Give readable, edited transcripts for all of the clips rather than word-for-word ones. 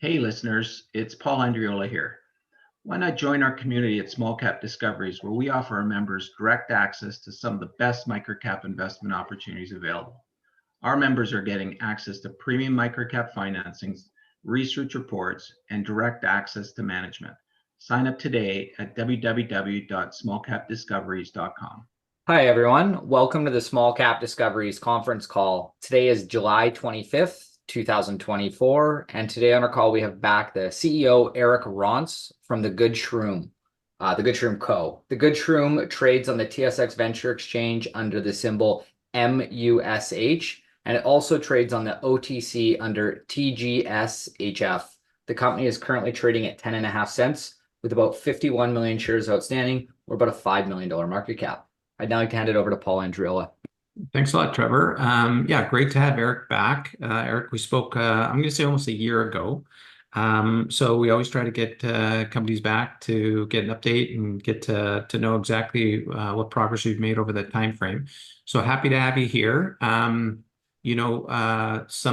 Hey listeners, it's Paul Andriola here. Why not join our community at Small Cap Discoveries, where we offer our members direct access to some of the best microcap investment opportunities available. Our members are getting access to premium microcap financings, research reports, and direct access to management. Sign up today at www.smallcapdiscoveries.com. Hi, everyone. Welcome to the Small Cap Discoveries conference call. Today is July 25th, 2024, and today on our call we have back the CEO, Eric Ronsse, from the Good Shroom, the Good Shroom Co. The Good Shroom trades on the TSX Venture Exchange under the symbol MUSH, and it also trades on the OTC under TGSHF. The company is currently trading at 10.5 cents with about 51 million shares outstanding, or about a $5 million market cap. I'd now like to hand it over to Paul Andriola. Thanks a lot, Trevor. Yeah, great to have Eric back. Eric, we spoke, I'm going to say almost a year ago. So we always try to get companies back to get an update and get to know exactly what progress we've made over that time frame. So happy to have you here. Some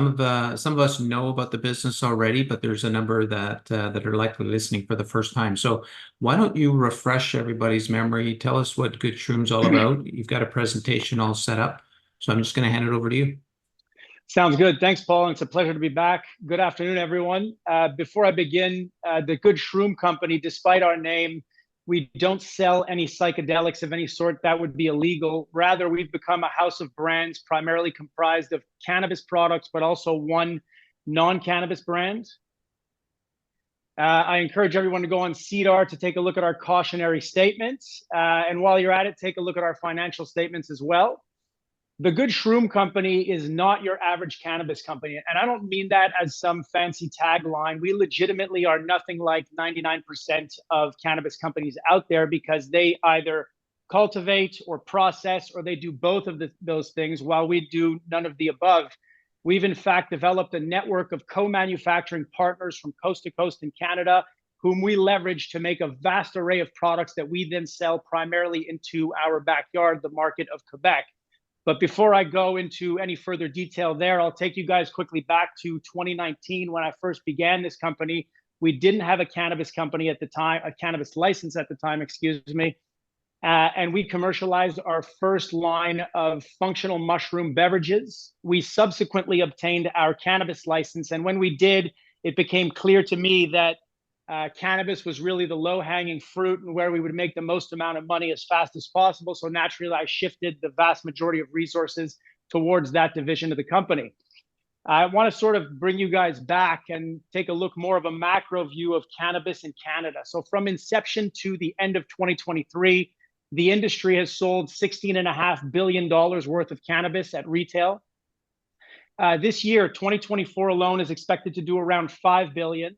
of us know about the business already, but there's a number that are likely listening for the first time. So why don't you refresh everybody's memory? Tell us what Good Shroom's all about. You've got a presentation all set up, so I'm just going to hand it over to you. Sounds good. Thanks, Paul. It's a pleasure to be back. Good afternoon, everyone. Before I begin, the Good Shroom Company, despite our name, we don't sell any psychedelics of any sort. That would be illegal. Rather, we've become a house of brands primarily comprised of cannabis products, but also one non-cannabis brand. I encourage everyone to go on SEDAR to take a look at our cautionary statements. And while you're at it, take a look at our financial statements as well. The Good Shroom Company is not your average cannabis company. And I don't mean that as some fancy tagline. We legitimately are nothing like 99% of cannabis companies out there, because they either cultivate or process, or they do both of those things, while we do none of the above. We've in fact developed a network of co-manufacturing partners from coast to coast in Canada, whom we leverage to make a vast array of products that we then sell primarily into our backyard, the market of Quebec. But before I go into any further detail there, I'll take you guys quickly back to 2019 when I first began this company. We didn't have a cannabis company at the time, a cannabis license at the time, excuse me. And we commercialized our first line of functional mushroom beverages. We subsequently obtained our cannabis license. And when we did, it became clear to me that cannabis was really the low-hanging fruit and where we would make the most amount of money as fast as possible. So naturally, I shifted the vast majority of resources towards that division of the company. I want to sort of bring you guys back and take a look more of a macro view of cannabis in Canada. So from inception to the end of 2023, the industry has sold $16.5 billion worth of cannabis at retail. This year, 2024 alone, is expected to do around $5 billion.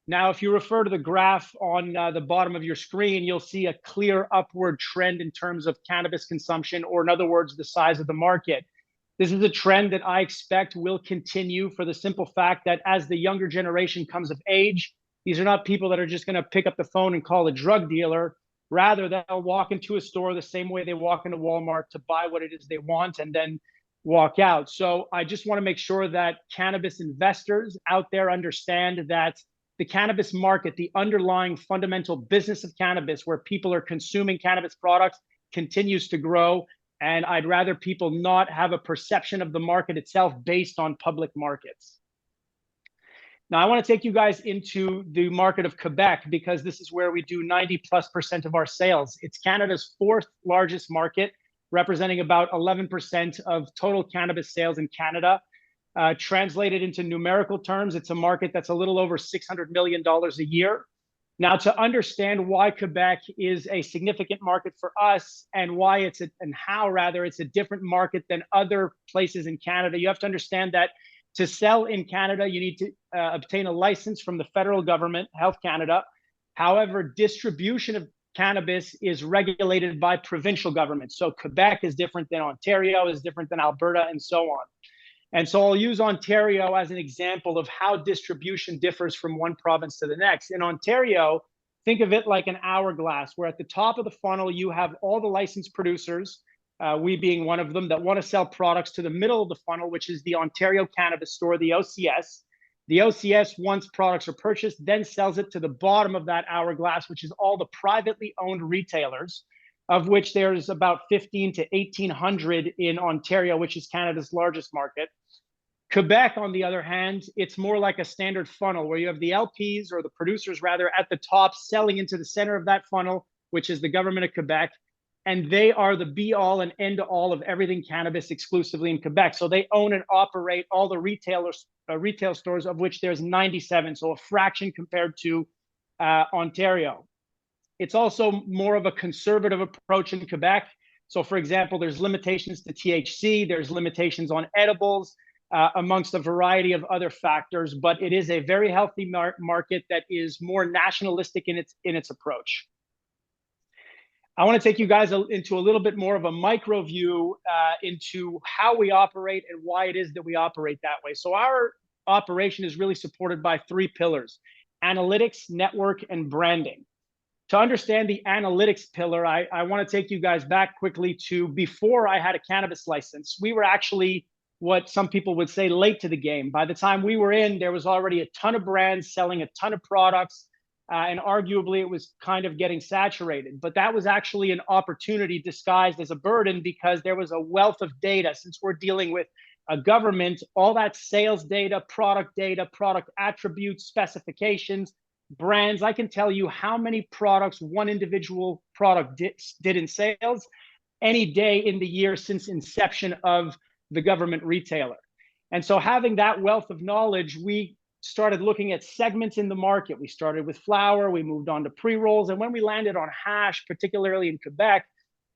Now, if you refer to the graph on the bottom of your screen, you'll see a clear upward trend in terms of cannabis consumption, or in other words, the size of the market. This is a trend that I expect will continue, for the simple fact that as the younger generation comes of age, these are not people that are just going to pick up the phone and call a drug dealer. Rather, they'll walk into a store the same way they walk into Walmart to buy what it is they want and then walk out. So I just want to make sure that cannabis investors out there understand that the cannabis market, the underlying fundamental business of cannabis, where people are consuming cannabis products, continues to grow. And I'd rather people not have a perception of the market itself based on public markets. Now, I want to take you guys into the market of Quebec, because this is where we do 90+% of our sales. It's Canada's fourth largest market, representing about 11% of total cannabis sales in Canada. Translated into numerical terms, it's a market that's a little over $600 million a year. Now, to understand why Quebec is a significant market for us, and why it's a different market than other places in Canada, you have to understand that to sell in Canada, you need to obtain a license from the federal government, Health Canada. However, distribution of cannabis is regulated by provincial governments. So Quebec is different than Ontario, is different than Alberta, and so on. And so I'll use Ontario as an example of how distribution differs from one province to the next. In Ontario, think of it like an hourglass, where at the top of the funnel, you have all the licensed producers, we being one of them, that want to sell products to the middle of the funnel, which is the Ontario Cannabis Store, the OCS. The OCS, once products are purchased, then sells it to the bottom of that hourglass, which is all the privately owned retailers, of which there's about 15 to 1,800 in Ontario, which is Canada's largest market. Quebec, on the other hand, it's more like a standard funnel where you have the LPs, or the producers rather, at the top selling into the center of that funnel, which is the government of Quebec. And they are the be all and end all of everything cannabis exclusively in Quebec. So they own and operate all the retail stores, of which there's 97, so a fraction compared to Ontario. It's also more of a conservative approach in Quebec. So for example, there's limitations to THC, there's limitations on edibles, amongst a variety of other factors, but it is a very healthy market that is more nationalistic in its approach. I want to take you guys into a little bit more of a micro view into how we operate and why it is that we operate that way. So our operation is really supported by 3 pillars: analytics, network, and branding. To understand the analytics pillar, I want to take you guys back quickly to before I had a cannabis license. We were actually what some people would say late to the game. By the time we were in, there was already a ton of brands selling a ton of products. And arguably it was kind of getting saturated, but that was actually an opportunity disguised as a burden, because there was a wealth of data. Since we're dealing with a government, all that sales data, product attributes, specifications, brands, I can tell you how many products one individual product did in sales any day in the year since inception of the government retailer. And so having that wealth of knowledge, we started looking at segments in the market. We started with flower, we moved on to pre-rolls, and when we landed on hash, particularly in Quebec,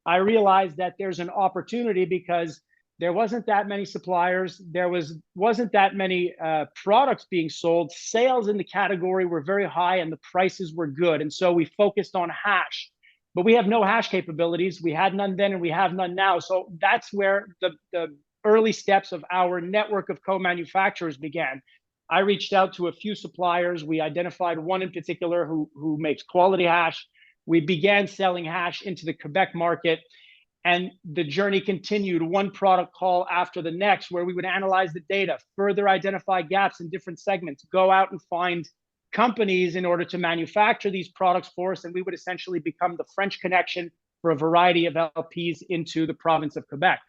I realized that there's an opportunity because there wasn't that many suppliers, there wasn't that many products being sold, sales in the category were very high and the prices were good, and so we focused on hash. But we have no hash capabilities, we had none then and we have none now, so that's where the early steps of our network of co-manufacturers began. I reached out to a few suppliers. We identified one in particular who makes quality hash. We began selling hash into the Quebec market, and the journey continued, one product call after the next, where we would analyze the data, further identify gaps in different segments, go out and find companies in order to manufacture these products for us, and we would essentially become the French connection for a variety of LPs into the province of Quebec.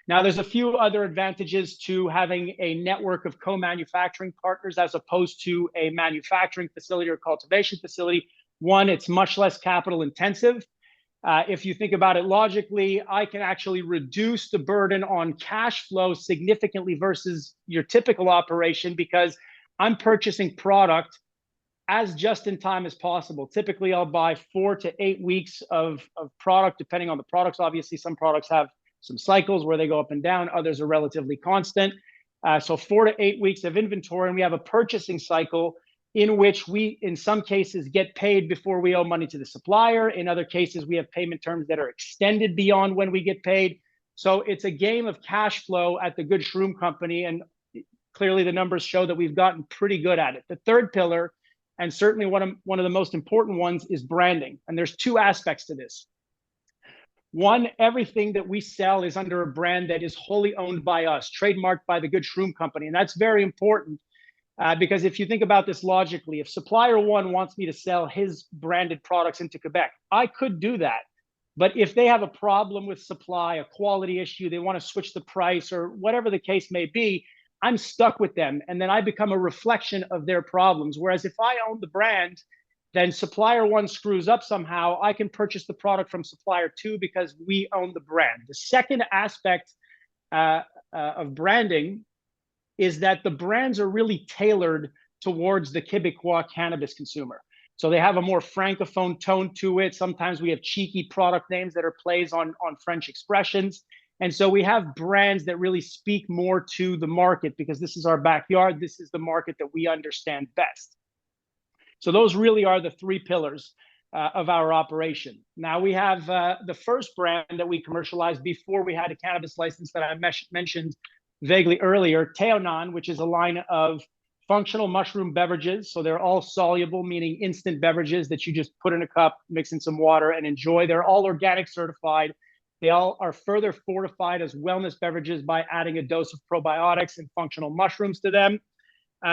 Now, there's a few other advantages to having a network of co-manufacturing partners as opposed to a manufacturing facility or cultivation facility. One, it's much less capital intensive. If you think about it logically, I can actually reduce the burden on cash flow significantly versus your typical operation, because I'm purchasing product as just in time as possible. Typically, I'll buy 4 to 8 weeks of product, depending on the products. Obviously, some products have some cycles where they go up and down, others are relatively constant. So 4 to 8 weeks of inventory, and we have a purchasing cycle in which we, in some cases, get paid before we owe money to the supplier. In other cases, we have payment terms that are extended beyond when we get paid. So it's a game of cash flow at the Good Shroom Company, and clearly the numbers show that we've gotten pretty good at it. The third pillar, and certainly one of the most important ones, is branding. And there's 2 aspects to this. One, everything that we sell is under a brand that is wholly owned by us, trademarked by the Good Shroom Company. And that's very important because if you think about this logically, if supplier 1 wants me to sell his branded products into Quebec, I could do that. But if they have a problem with supply, a quality issue, they want to switch the price or whatever the case may be, I'm stuck with them. And then I become a reflection of their problems. Whereas if I own the brand, then supplier 1 screws up somehow, I can purchase the product from supplier 2 because we own the brand. The second aspect of branding is that the brands are really tailored towards the Quebecois cannabis consumer. So they have a more francophone tone to it. Sometimes we have cheeky product names that are plays on French expressions. And so we have brands that really speak more to the market because this is our backyard. This is the market that we understand best. So those really are the 3 pillars of our operation. Now we have the first brand that we commercialized before we had a cannabis license that I mentioned vaguely earlier, Tonan, which is a line of functional mushroom beverages. So they're all soluble, meaning instant beverages that you just put in a cup, mix in some water and enjoy. They're all organic certified. They all are further fortified as wellness beverages by adding a dose of probiotics and functional mushrooms to them.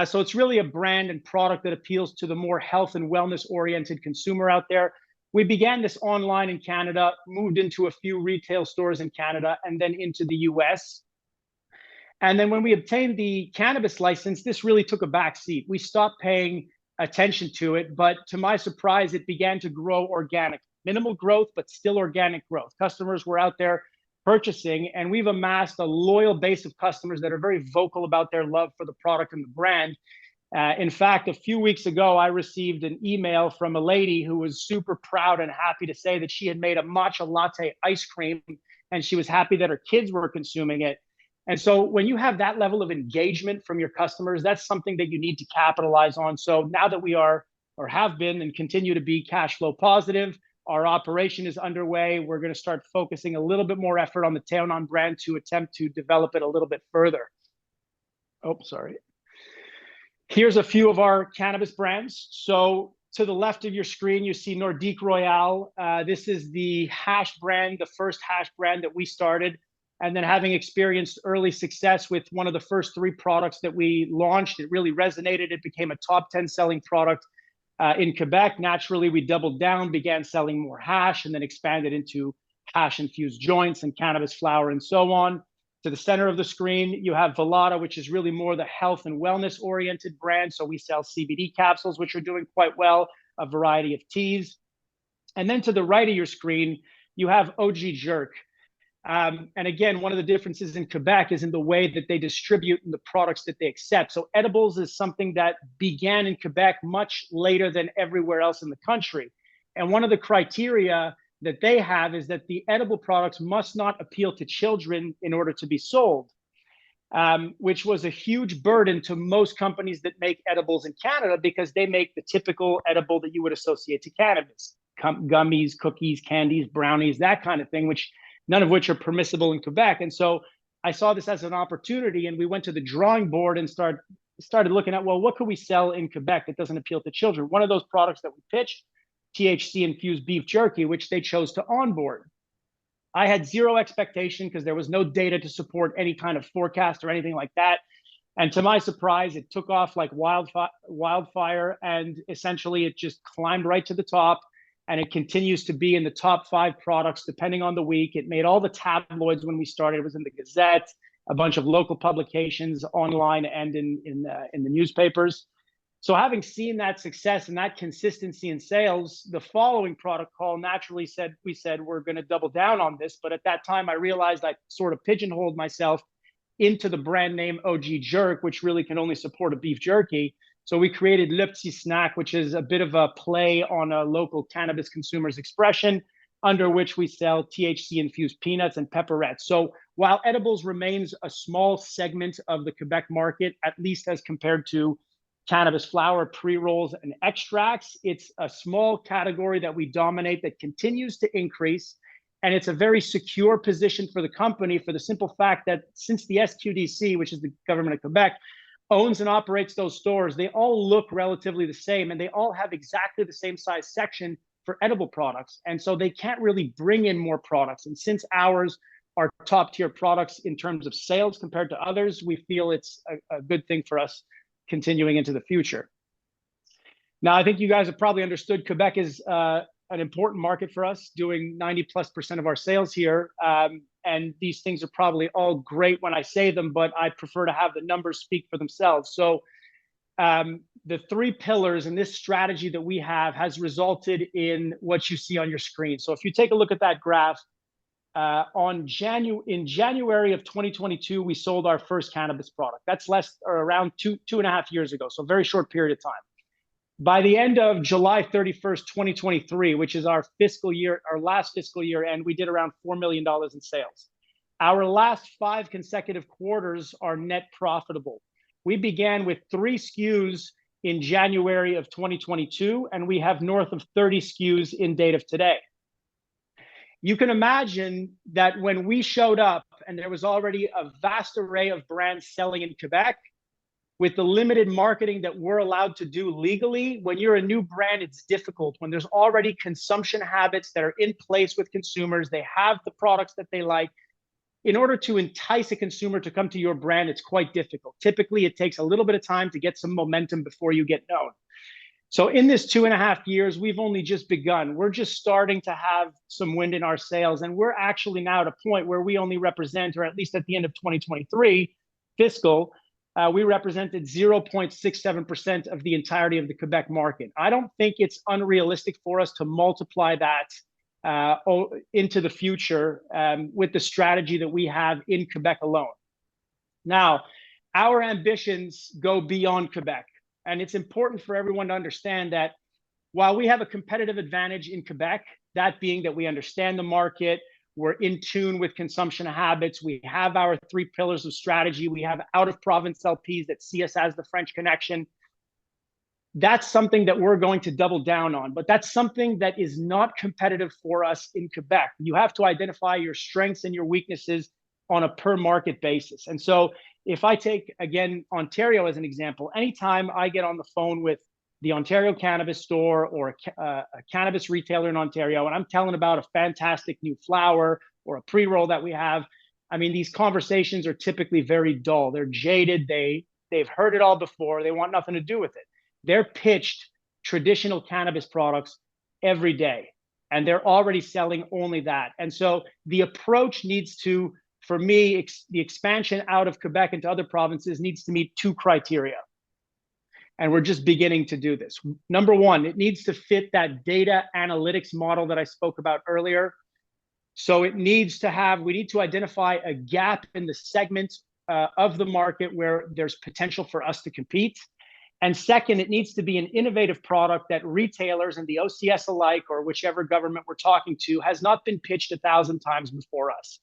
So it's really a brand and product that appeals to the more health and wellness oriented consumer out there. We began this online in Canada, moved into a few retail stores in Canada, and then into the US. And then when we obtained the cannabis license, this really took a back seat. We stopped paying attention to it, but to my surprise, it began to grow organic. Minimal growth, but still organic growth. Customers were out there purchasing, and we've amassed a loyal base of customers that are very vocal about their love for the product and the brand. In fact, a few weeks ago, I received an email from a lady who was super proud and happy to say that she had made a matcha latte ice cream, and she was happy that her kids were consuming it. And so when you have that level of engagement from your customers, that's something that you need to capitalize on. So now that we are, or have been, and continue to be cash flow positive, our operation is underway. We're going to start focusing a little bit more effort on the Tonan brand to attempt to develop it a little bit further. Oh, sorry. Here's a few of our cannabis brands. So to the left of your screen, you see Nordique Royale. This is the hash brand, the first hash brand that we started. And then having experienced early success with one of the first 3 products that we launched, it really resonated. It became a top 10 selling product in Quebec. Naturally, we doubled down, began selling more hash, and then expanded into hash-infused joints and cannabis flower and so on. To the center of the screen, you have Velada, which is really more the health and wellness-oriented brand. So we sell CBD capsules, which are doing quite well, a variety of teas. And then to the right of your screen, you have OG Jerk. And again, one of the differences in Quebec is in the way that they distribute and the products that they accept. So edibles is something that began in Quebec much later than everywhere else in the country. And one of the criteria that they have is that the edible products must not appeal to children in order to be sold, which was a huge burden to most companies that make edibles in Canada, because they make the typical edible that you would associate to cannabis, gummies, cookies, candies, brownies, that kind of thing, which none of which are permissible in Quebec. And so I saw this as an opportunity, and we went to the drawing board and started looking at, well, what could we sell in Quebec that doesn't appeal to children? One of those products that we pitched, THC-infused beef jerky, which they chose to onboard. I had zero expectation because there was no data to support any kind of forecast or anything like that. And to my surprise, it took off like wildfire, and essentially it just climbed right to the top. And it continues to be in the top 5 products, depending on the week. It made all the tabloids when we started. It was in the Gazette, a bunch of local publications, online, and in the newspapers. So having seen that success and that consistency in sales, the following product call naturally said, we're going to double down on this. But at that time, I realized I sort of pigeonholed myself into the brand name OG Jerk, which really can only support a beef jerky. So we created Le Petit Snack, which is a bit of a play on a local cannabis consumer's expression, under which we sell THC-infused peanuts and pepperettes. So while edibles remains a small segment of the Quebec market, at least as compared to cannabis flower, pre-rolls, and extracts, it's a small category that we dominate that continues to increase. And it's a very secure position for the company, for the simple fact that since the SQDC, which is the government of Quebec, owns and operates those stores, they all look relatively the same, and they all have exactly the same size section for edible products. And so they can't really bring in more products. And since ours are top tier products in terms of sales compared to others, we feel it's a good thing for us continuing into the future. Now, I think you guys have probably understood Quebec is an important market for us, doing 90+% of our sales here. And these things are probably all great when I say them, but I prefer to have the numbers speak for themselves. So the 3 pillars in this strategy that we have has resulted in what you see on your screen. So if you take a look at that graph, in January of 2022, we sold our first cannabis product. That's around two and a half years ago, so a very short period of time. By the end of July 31st, 2023, which is our last fiscal year end, we did around $4 million in sales. Our last 5 consecutive quarters are net profitable. We began with 3 SKUs in January of 2022, and we have north of 30 SKUs in date of today. You can imagine that when we showed up and there was already a vast array of brands selling in Quebec, with the limited marketing that we're allowed to do legally, when you're a new brand, it's difficult. When there's already consumption habits that are in place with consumers, they have the products that they like, in order to entice a consumer to come to your brand, it's quite difficult. Typically, it takes a little bit of time to get some momentum before you get known. So in this 2.5 years, we've only just begun. We're just starting to have some wind in our sails. And we're actually now at a point where we only represent, or at least at the end of 2023 fiscal, we represented 0.67% of the entirety of the Quebec market. I don't think it's unrealistic for us to multiply that into the future with the strategy that we have in Quebec alone. Now, our ambitions go beyond Quebec. And it's important for everyone to understand that while we have a competitive advantage in Quebec, that being that we understand the market, we're in tune with consumption habits, we have our 3 pillars of strategy, we have out-of-province LPs that see us as the French connection. That's something that we're going to double down on, but that's something that is not competitive for us in Quebec. You have to identify your strengths and your weaknesses on a per market basis. And so if I take, again, Ontario as an example, anytime I get on the phone with the Ontario Cannabis Store or a cannabis retailer in Ontario, and I'm telling about a fantastic new flower or a pre-roll that we have, I mean, these conversations are typically very dull. They're jaded. They've heard it all before. They want nothing to do with it. They're pitched traditional cannabis products every day, and they're already selling only that. And so the approach needs to, for me, the expansion out of Quebec into other provinces needs to meet 2 criteria. And we're just beginning to do this. Number one, it needs to fit that data analytics model that I spoke about earlier. So it needs to have, we need to identify a gap in the segment of the market where there's potential for us to compete. And second, it needs to be an innovative product that retailers and the OCS alike, or whichever government we're talking to, has not been pitched 1,000 times before us.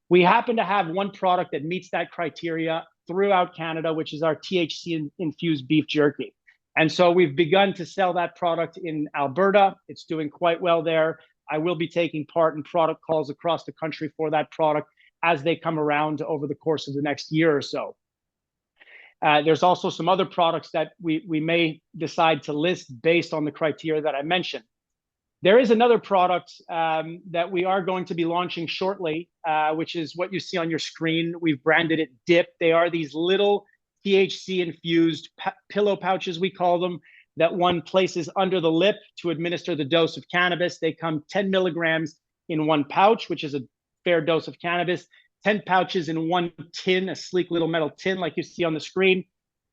We happen to have one product that meets that criteria throughout Canada, which is our THC-infused beef jerky. And so we've begun to sell that product in Alberta. It's doing quite well there. I will be taking part in product calls across the country for that product as they come around over the course of the next year or so. There's also some other products that we may decide to list based on the criteria that I mentioned. There is another product that we are going to be launching shortly, which is what you see on your screen. We've branded it Dip. They are these little THC-infused pillow pouches, we call them, that one places under the lip to administer the dose of cannabis. They come 10 milligrams in one pouch, which is a fair dose of cannabis, 10 pouches in one tin, a sleek little metal tin like you see on the screen.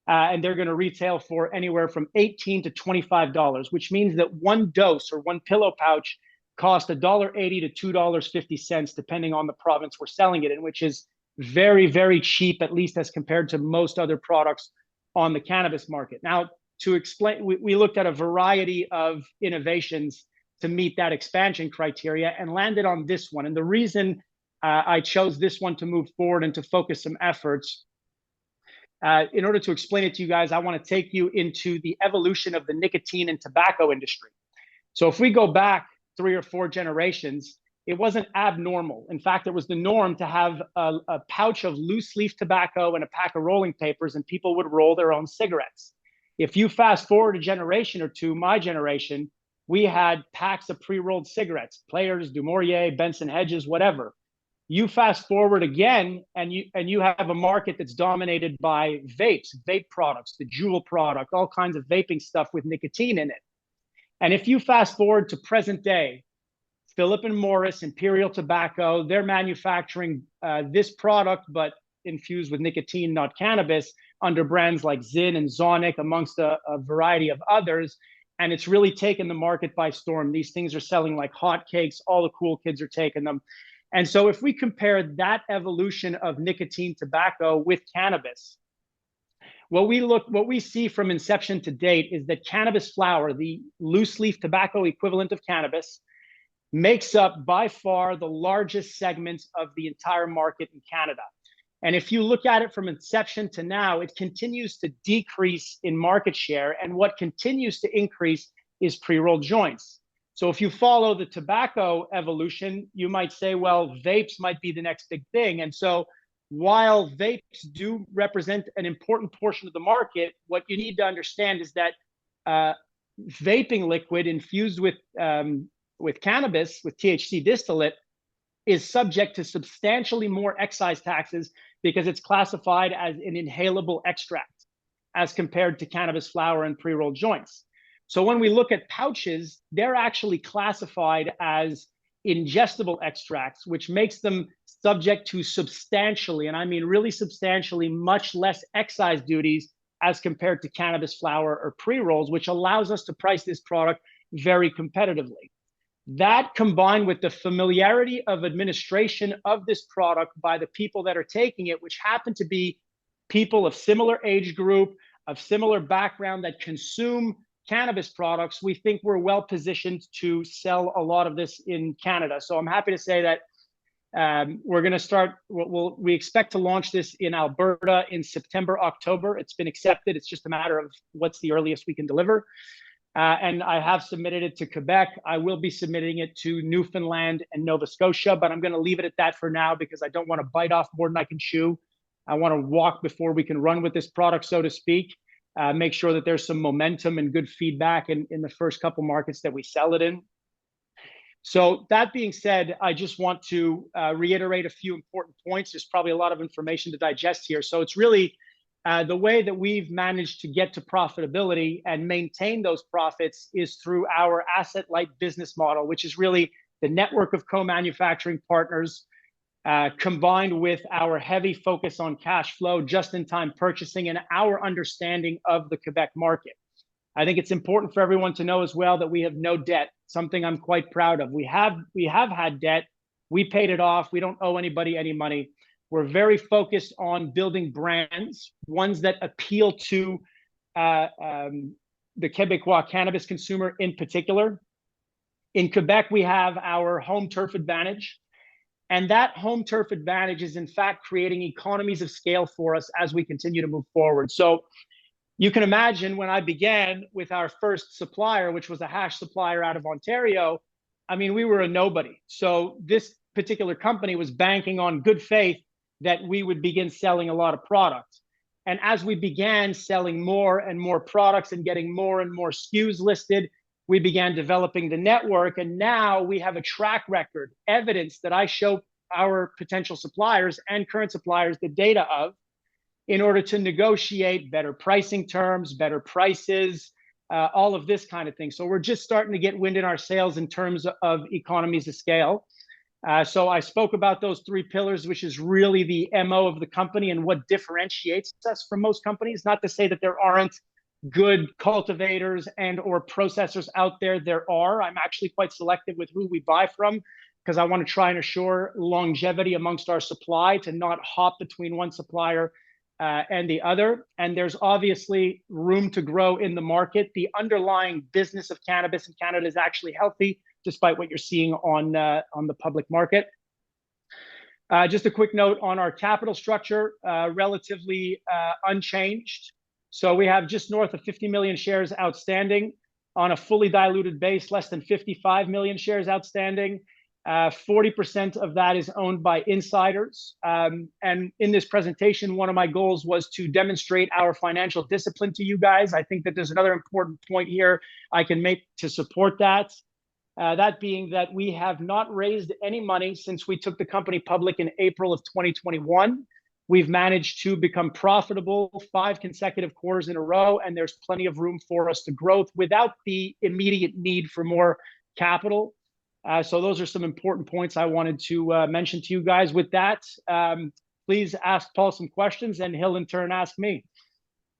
And they're going to retail for anywhere from $18 to $25, which means that one dose or one pillow pouch costs $1.80 to $2.50, depending on the province we're selling it in, which is very, very cheap, at least as compared to most other products on the cannabis market. Now, to explain, we looked at a variety of innovations to meet that expansion criteria and landed on this one. And the reason I chose this one to move forward and to focus some efforts, in order to explain it to you guys, I want to take you into the evolution of the nicotine and tobacco industry. So if we go back 3 or 4 generations, it wasn't abnormal. In fact, it was the norm to have a pouch of loose leaf tobacco and a pack of rolling papers, and people would roll their own cigarettes. If you fast forward a generation or two, my generation, we had packs of pre-rolled cigarettes, Players, Du Maurier, Benson Hedges, whatever. You fast forward again, and you have a market that's dominated by vapes, vape products, the Juul product, all kinds of vaping stuff with nicotine in it. And if you fast forward to present day, Philip and Morris, Imperial Tobacco, they're manufacturing this product, but infused with nicotine, not cannabis, under brands like Zyn and Zonic, amongst a variety of others. And it's really taken the market by storm. These things are selling like hotcakes. All the cool kids are taking them. And so if we compare that evolution of nicotine tobacco with cannabis, what we see from inception to date is that cannabis flower, the loose leaf tobacco equivalent of cannabis, makes up by far the largest segments of the entire market in Canada. And if you look at it from inception to now, it continues to decrease in market share. And what continues to increase is pre-rolled joints. So if you follow the tobacco evolution, you might say, well, vapes might be the next big thing. And so while vapes do represent an important portion of the market, what you need to understand is that vaping liquid infused with cannabis, with THC distillate, is subject to substantially more excise taxes because it's classified as an inhalable extract as compared to cannabis flower and pre-rolled joints. So when we look at pouches, they're actually classified as ingestible extracts, which makes them subject to substantially, and I mean really substantially, much less excise duties as compared to cannabis flower or pre-rolls, which allows us to price this product very competitively. That, combined with the familiarity of administration of this product by the people that are taking it, which happen to be people of similar age group, of similar background that consume cannabis products, we think we're well positioned to sell a lot of this in Canada. So I'm happy to say that we're going to start, we expect to launch this in Alberta in September, October. It's been accepted. It's just a matter of what's the earliest we can deliver. And I have submitted it to Quebec. I will be submitting it to Newfoundland and Nova Scotia, but I'm going to leave it at that for now because I don't want to bite off more than I can chew. I want to walk before we can run with this product, so to speak. Make sure that there's some momentum and good feedback in the first couple markets that we sell it in. So that being said, I just want to reiterate a few important points. There's probably a lot of information to digest here. So it's really the way that we've managed to get to profitability and maintain those profits is through our asset-light business model, which is really the network of co-manufacturing partners, combined with our heavy focus on cash flow, just-in-time purchasing, and our understanding of the Quebec market. I think it's important for everyone to know as well that we have no debt, something I'm quite proud of. We have had debt. We paid it off. We don't owe anybody any money. We're very focused on building brands, ones that appeal to the Quebecois cannabis consumer in particular. In Quebec, we have our home turf advantage. And that home turf advantage is, in fact, creating economies of scale for us as we continue to move forward. So you can imagine when I began with our first supplier, which was a hash supplier out of Ontario, I mean, we were a nobody. So this particular company was banking on good faith that we would begin selling a lot of products. And as we began selling more and more products and getting more and more SKUs listed, we began developing the network. And now we have a track record, evidence that I show our potential suppliers and current suppliers the data of, in order to negotiate better pricing terms, better prices, all of this kind of thing. So we're just starting to get wind in our sails in terms of economies of scale. So I spoke about those three pillars, which is really the MO of the company and what differentiates us from most companies. Not to say that there aren't good cultivators and or processors out there. There are. I'm actually quite selective with who we buy from because I want to try and assure longevity amongst our supply, to not hop between one supplier and the other. And there's obviously room to grow in the market. The underlying business of cannabis in Canada is actually healthy, despite what you're seeing on the public market. Just a quick note on our capital structure, relatively unchanged. So we have just north of 50 million shares outstanding. On a fully diluted base, less than 55 million shares outstanding. 40% of that is owned by insiders. And in this presentation, one of my goals was to demonstrate our financial discipline to you guys. I think that there's another important point here I can make to support that. That being that we have not raised any money since we took the company public in April of 2021. We've managed to become profitable 5 consecutive quarters in a row, and there's plenty of room for us to grow without the immediate need for more capital. So those are some important points I wanted to mention to you guys. With that, please ask Paul some questions, and he'll in turn ask me.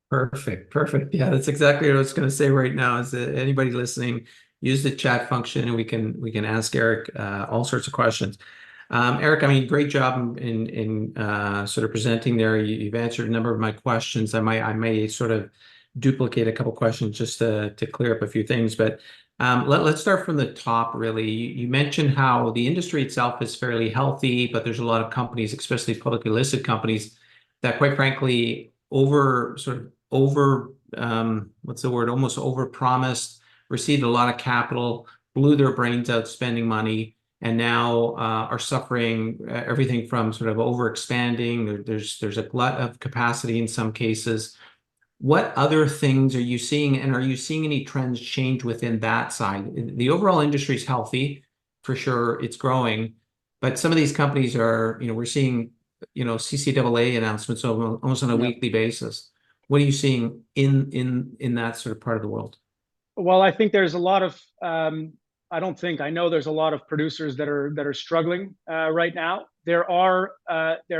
Perfect. Yeah, that's exactly what I was going to say right now. Is that anybody listening, use the chat function, and we can ask Eric all sorts of questions. Eric, I mean, great job in sort of presenting there. You've answered a number of my questions. I may sort of duplicate a couple questions just to clear up a few things, but let's start from the top, really. You mentioned how the industry itself is fairly healthy, but there's a lot of companies, especially publicly listed companies, that quite frankly almost overpromised, received a lot of capital, blew their brains out spending money, and now are suffering everything from sort of overexpanding. There's a glut of capacity in some cases. What other things are you seeing, and are you seeing any trends change within that side? The overall industry is healthy, for sure, it's growing, But some of these companies are, we're seeing, CCAA announcements almost on a weekly basis. What are you seeing in that sort of part of the world? Well, I think there's a lot of I know there's a lot of producers that are struggling right now. There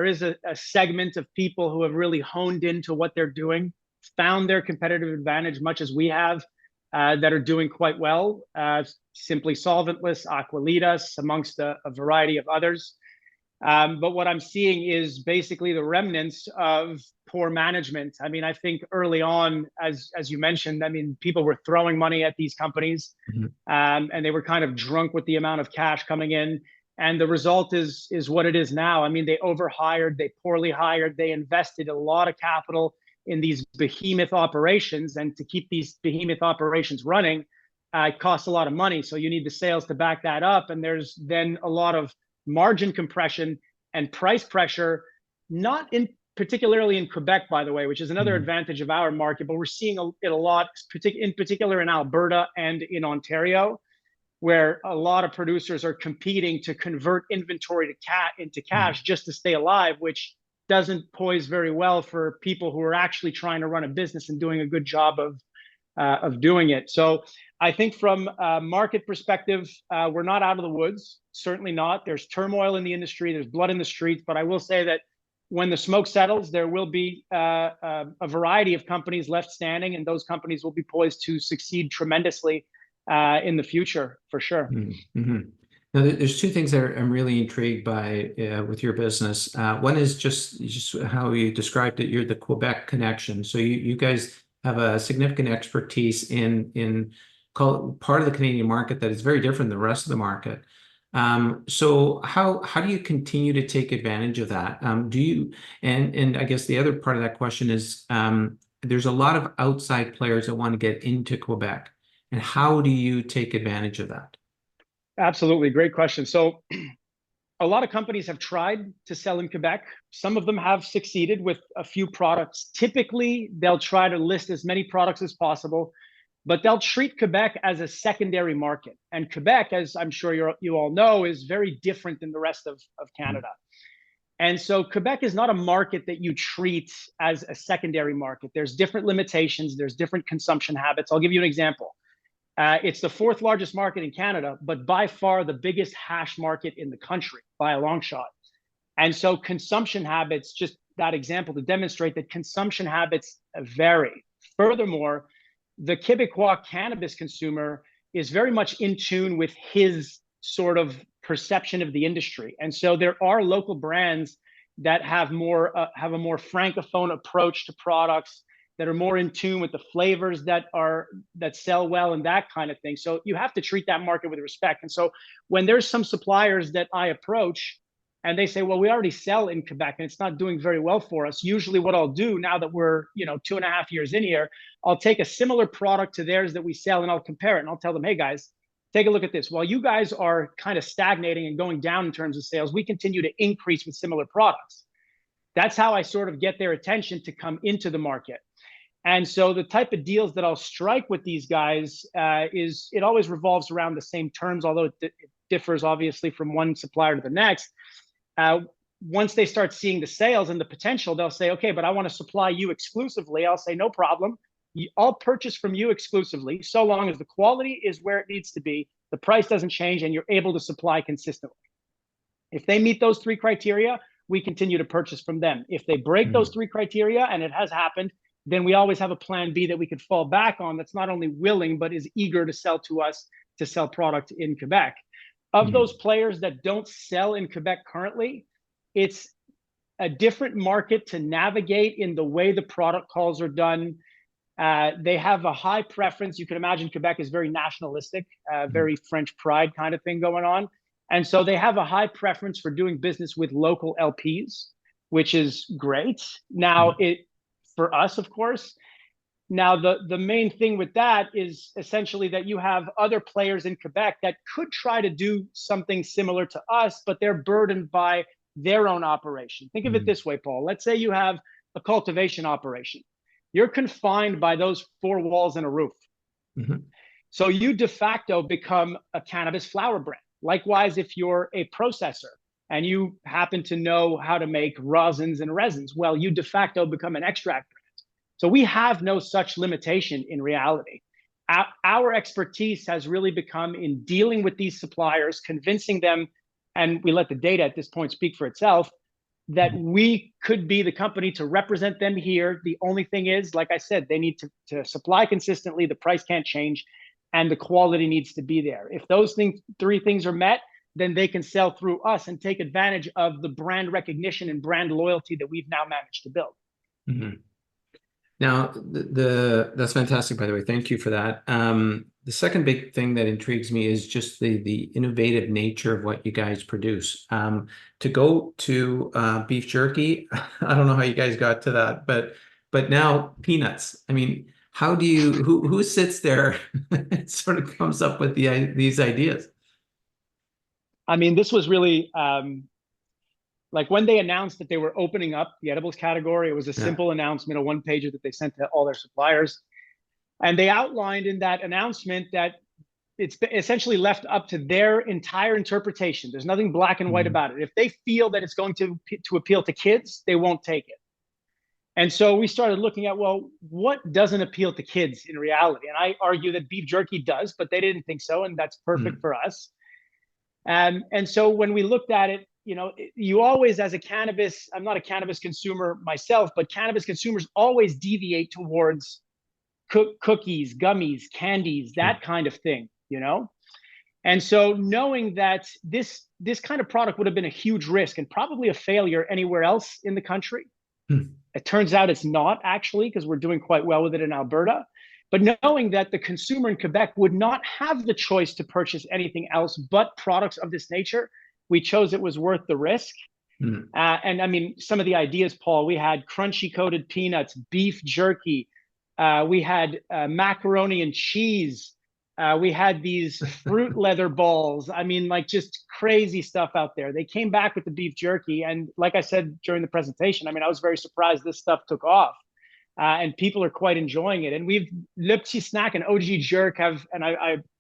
is a segment of people who have really honed into what they're doing, found their competitive advantage, much as we have, that are doing quite well. Simply Solventless, Aqualitas, amongst a variety of others. But what I'm seeing is basically the remnants of poor management. I mean, I think early on, as you mentioned, I mean, people were throwing money at these companies, and they were kind of drunk with the amount of cash coming in. And the result is what it is now. I mean, they overhired, they poorly hired, they invested a lot of capital in these behemoth operations, and to keep these behemoth operations running, it costs a lot of money. So you need the sales to back that up, and there's then a lot of margin compression and price pressure, not in particularly in Quebec, by the way, which is another advantage of our market, but we're seeing it a lot, in particular in Alberta and in Ontario, where a lot of producers are competing to convert inventory into cash just to stay alive, which doesn't poise very well for people who are actually trying to run a business and doing a good job of doing it. So I think from a market perspective, we're not out of the woods, certainly not. There's turmoil in the industry, there's blood in the streets, but I will say that when the smoke settles, there will be a variety of companies left standing, and those companies will be poised to succeed tremendously in the future, for sure. Now, there's two things that I'm really intrigued by with your business. One is just how you described it. You're the Quebec connection. So you guys have a significant expertise in part of the Canadian market that is very different than the rest of the market. So how do you continue to take advantage of that? And I guess the other part of that question is there's a lot of outside players that want to get into Quebec, and how do you take advantage of that? Absolutely. Great question. So a lot of companies have tried to sell in Quebec. Some of them have succeeded with a few products. Typically, they'll try to list as many products as possible, but they'll treat Quebec as a secondary market. And Quebec, as I'm sure you all know, is very different than the rest of Canada. And so Quebec is not a market that you treat as a secondary market. There's different limitations. There's different consumption habits. I'll give you an example. It's the fourth largest market in Canada, but by far the biggest hash market in the country by a long shot. And so consumption habits, just that example to demonstrate that consumption habits vary. Furthermore, the Quebecois cannabis consumer is very much in tune with his sort of perception of the industry. And so there are local brands that have a more francophone approach to products, that are more in tune with the flavors that sell well and that kind of thing. So you have to treat that market with respect. And so when there's some suppliers that I approach and they say, well, we already sell in Quebec and it's not doing very well for us, usually what I'll do now that we're 2.5 years in here, I'll take a similar product to theirs that we sell and I'll compare it, and I'll tell them, hey guys, take a look at this. While you guys are kind of stagnating and going down in terms of sales, we continue to increase with similar products. That's how I sort of get their attention to come into the market. And so the type of deals that I'll strike with these guys it always revolves around the same terms, although it differs obviously from one supplier to the next. Once they start seeing the sales and the potential, they'll say, okay, but I want to supply you exclusively. I'll say, no problem. I'll purchase from you exclusively, so long as the quality is where it needs to be, the price doesn't change, and you're able to supply consistently. If they meet those three criteria, we continue to purchase from them. If they break those three criteria, and it has happened, then we always have a plan B that we could fall back on that's not only willing, but is eager to sell to us, to sell product in Quebec. Of those players that don't sell in Quebec currently, it's a different market to navigate in the way the product calls are done. They have a high preference. You can imagine Quebec is very nationalistic, very French pride kind of thing going on. And so they have a high preference for doing business with local LPs, which is great. Now, for us, of course. Now, the main thing with that is essentially that you have other players in Quebec that could try to do something similar to us, but they're burdened by their own operation. Think of it this way, Paul. Let's say you have a cultivation operation. You're confined by those four walls and a roof. So you de facto become a cannabis flower brand. Likewise, if you're a processor, and you happen to know how to make rosins and resins, well, you de facto become an extract brand. So we have no such limitation in reality. Our expertise has really become in dealing with these suppliers, convincing them, and we let the data at this point speak for itself, that we could be the company to represent them here. The only thing is, like I said, they need to supply consistently, the price can't change, and the quality needs to be there. If those three things are met, then they can sell through us and take advantage of the brand recognition and brand loyalty that we've now managed to build. Mm-hmm. Now, that's fantastic, by the way. Thank you for that. The second big thing that intrigues me is just the innovative nature of what you guys produce. To go to beef jerky, I don't know how you guys got to that, but now peanuts. I mean, how do you who sits there and sort of comes up with these ideas? I mean, this was really like when they announced that they were opening up the edibles category. It was a simple announcement, a one-pager that they sent to all their suppliers. And they outlined in that announcement that it's essentially left up to their entire interpretation. There's nothing black and white about it. If they feel that it's going to appeal to kids, they won't take it. And so we started looking at, well, what doesn't appeal to kids in reality? And I argue that beef jerky does, but they didn't think so, and that's perfect for us. And so when we looked at it, you know, you always, as a cannabis, I'm not a cannabis consumer myself, but cannabis consumers always deviate towards cookies, gummies, candies, that kind of thing, you know? And so knowing that this kind of product would have been a huge risk and probably a failure anywhere else in the country, it turns out it's not actually, because we're doing quite well with it in Alberta. But knowing that the consumer in Quebec would not have the choice to purchase anything else but products of this nature, we chose it was worth the risk. And I mean, some of the ideas, Paul, we had crunchy coated peanuts, beef jerky, we had macaroni and cheese, we had these fruit leather balls. I mean, like, just crazy stuff out there. They came back with the beef jerky, and like I said during the presentation, I mean, I was very surprised this stuff took off. And people are quite enjoying it. And we've Le Petit Snack and OG Jerk have, and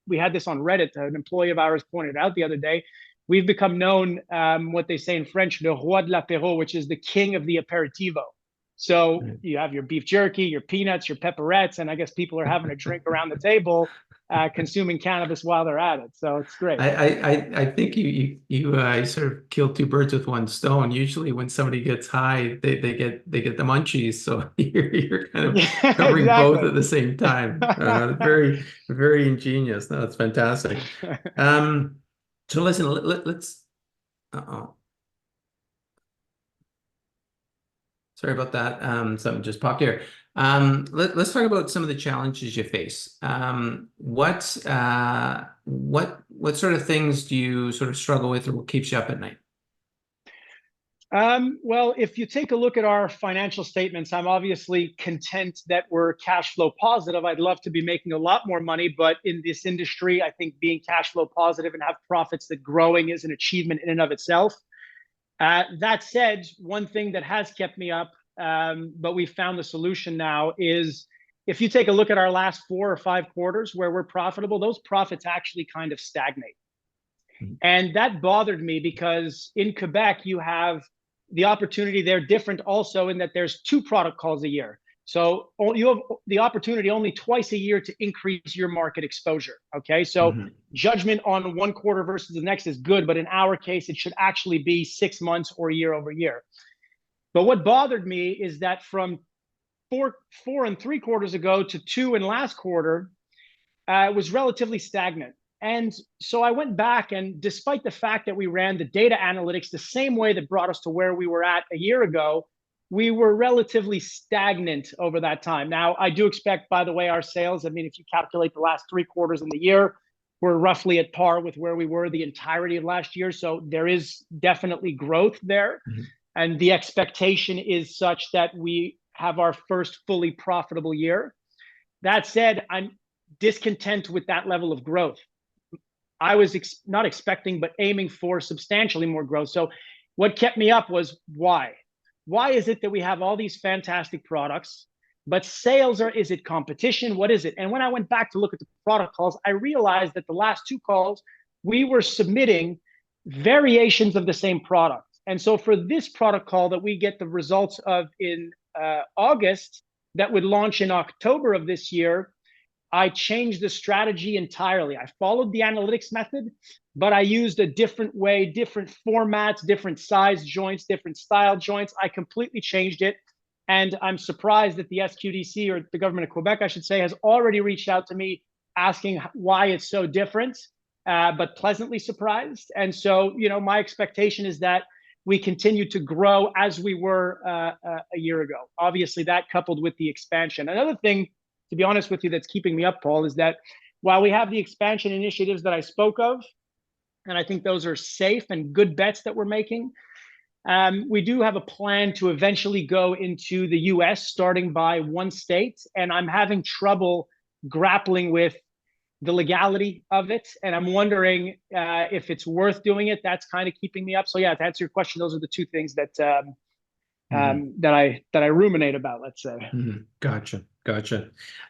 we had this on Reddit, an employee of ours pointed out the other day, we've become known, what they say in French, le roi de l'apéro, which is the king of the aperitivo. So you have your beef jerky, your peanuts, your pepperettes, and I guess people are having a drink around the table, consuming cannabis while they're at it. So it's great. I think you sort of kill two birds with one stone. Usually when somebody gets high, they get the munchies. So you're kind of covering both at the same time. Very, very ingenious. No, it's fantastic. So listen, let's. Sorry about that. Something just popped here. Let's talk about some of the challenges you face. What sort of things do you sort of struggle with, or what keeps you up at night? Well, if you take a look at our financial statements, I'm obviously content that we're cash flow positive. I'd love to be making a lot more money, but in this industry, I think being cash flow positive and have profits that growing is an achievement in and of itself. That said, one thing that has kept me up, but we've found the solution now, is if you take a look at our last 4 or 5 quarters where we're profitable, those profits actually kind of stagnate. And that bothered me because in Quebec, you have the opportunity there different also in that there's 2 product calls a year. So you have the opportunity only twice a year to increase your market exposure. Okay, so judgment on one quarter versus the next is good, but in our case, it should actually be 6 months or year over year. But what bothered me is that from 4 and 3 quarters ago to 2 in last quarter, was relatively stagnant. And so I went back, and despite the fact that we ran the data analytics the same way that brought us to where we were at a year ago, we were relatively stagnant over that time. Now, I do expect, by the way, our sales, I mean, if you calculate the last 3 quarters in the year, we're roughly at par with where we were the entirety of last year. So there is definitely growth there. And the expectation is such that we have our first fully profitable year. That said, I'm discontent with that level of growth. I was not expecting, but aiming for substantially more growth. So what kept me up was why? Why is it that we have all these fantastic products, but sales is it competition? What is it? And when I went back to look at the product calls, I realized that the last 2 calls, we were submitting variations of the same product. And so for this product call that we get the results of in August, that would launch in October of this year, I changed the strategy entirely. I followed the analytics method, but I used a different way, different formats, different size joints, different style joints. I completely changed it. And I'm surprised that the SQDC, or the government of Quebec, I should say, has already reached out to me asking why it's so different, but pleasantly surprised. And so, my expectation is that we continue to grow as we were a year ago. Obviously, that coupled with the expansion. Another thing, to be honest with you, that's keeping me up, Paul, is that while we have the expansion initiatives that I spoke of, and I think those are safe and good bets that we're making, we do have a plan to eventually go into the US, starting by one state, and I'm having trouble grappling with the legality of it, and I'm wondering if it's worth doing it. That's kind of keeping me up. So yeah, to answer your question, those are the two things that that I ruminate about, let's say. Gotcha.